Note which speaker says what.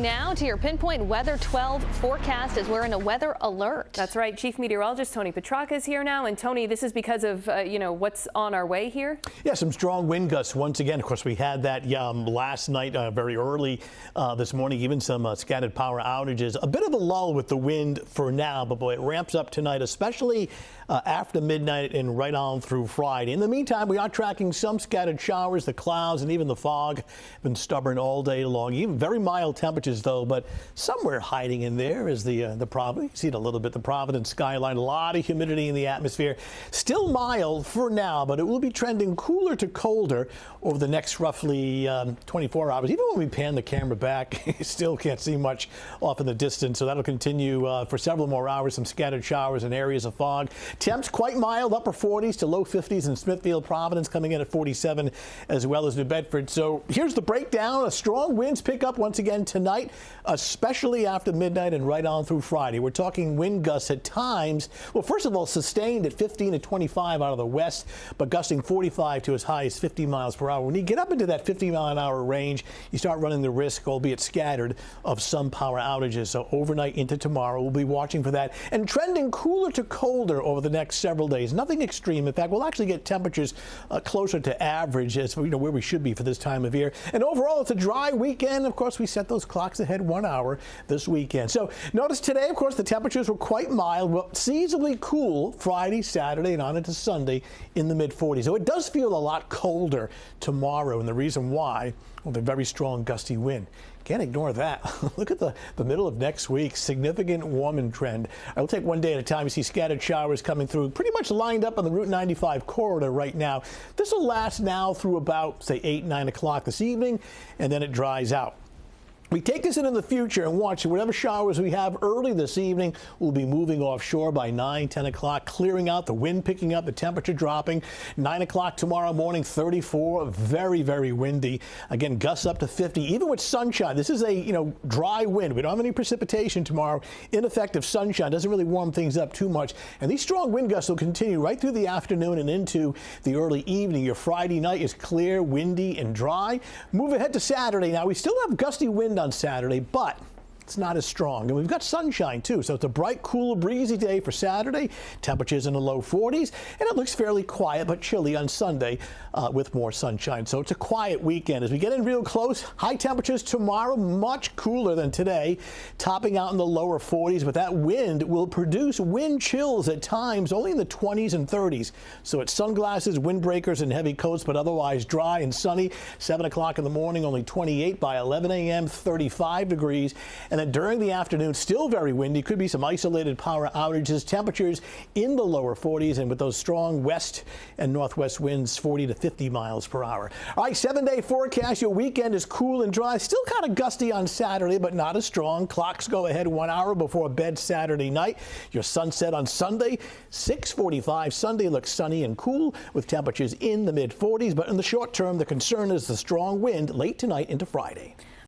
Speaker 1: Now to your Pinpoint Weather 12 forecast as we're in a weather alert.
Speaker 2: That's right. Chief Meteorologist Tony Petrarca is here now. And Tony, this is because of, what's on our way here?
Speaker 3: Yeah, some strong wind gusts once again. Of course, we had that last night, very early this morning, even some scattered power outages. A bit of a lull with the wind for now, but boy, it ramps up tonight, especially after midnight and right on through Friday. In the meantime, we are tracking some scattered showers. The clouds and even the fog have been stubborn all day long. Even very mild temperatures, though, but somewhere hiding in there is the Providence. You see it a little bit, the Providence skyline. A lot of humidity in the atmosphere. Still mild for now, but it will be trending cooler to colder over the next roughly 24 hours. Even when we pan the camera back, you still can't see much off in the distance, so that'll continue for several more hours. Some scattered showers and areas of fog. Temps quite mild, upper 40s to low 50s in Smithfield, Providence, coming in at 47, as well as New Bedford. So here's the breakdown. Strong winds pick up once again tonight, especially after midnight and right on through Friday. We're talking wind gusts at times, well, first of all, sustained at 15 to 25 out of the west, but gusting 45 to as high as 50 miles per hour. When you get up into that 50-mile-an-hour range, you start running the risk, albeit scattered, of some power outages. So overnight into tomorrow, we'll be watching for that and trending cooler to colder over the next several days. Nothing extreme. In fact, we'll actually get temperatures closer to average, as where we should be for this time of year. And overall, it's a dry weekend. Of course, we set those clocks ahead 1 hour this weekend. So notice today, of course, the temperatures were quite mild, but seasonably cool Friday, Saturday, and on into Sunday in the mid-40s. So it does feel a lot colder tomorrow, and the reason why, well, the very strong gusty wind. Can't ignore that. Look at the middle of next week. Significant warming trend. I'll take one day at a time. You see scattered showers coming through, pretty much lined up on the Route 95 corridor right now. This will last now through about, say, 8, 9 o'clock this evening, and then it dries out. We take this into the future and watch whatever showers we have early this evening will be moving offshore by 9, 10 o'clock, clearing out, the wind picking up, the temperature dropping. 9 o'clock tomorrow morning, 34, very, very windy. Again, gusts up to 50, even with sunshine. This is a, dry wind. We don't have any precipitation tomorrow. Ineffective sunshine doesn't really warm things up too much. And these strong wind gusts will continue right through the afternoon and into the early evening. Your Friday night is clear, windy, and dry. Move ahead to Saturday. Now, we still have gusty wind on Saturday, but it's not as strong. And we've got sunshine, too. So it's a bright, cool, breezy day for Saturday. Temperatures in the low 40s. And it looks fairly quiet but chilly on Sunday with more sunshine. So it's a quiet weekend. As we get in real close, high temperatures tomorrow, much cooler than today, topping out in the lower 40s. But that wind will produce wind chills at times, only in the 20s and 30s. So it's sunglasses, windbreakers, and heavy coats, but otherwise dry and sunny. 7 o'clock in the morning, only 28. By 11 a.m., 35 degrees. And then during the afternoon, still very windy. Could be some isolated power outages. Temperatures in the lower 40s, and with those strong west and northwest winds, 40 to 50 miles per hour. All right, 7-day forecast. Your weekend is cool and dry. Still kind of gusty on Saturday, but not as strong. Clocks go ahead 1 hour before bed Saturday night. Your sunset on Sunday, 6:45. Sunday looks sunny and cool with temperatures in the mid-40s. But in the short term, the concern is the strong wind late tonight into Friday.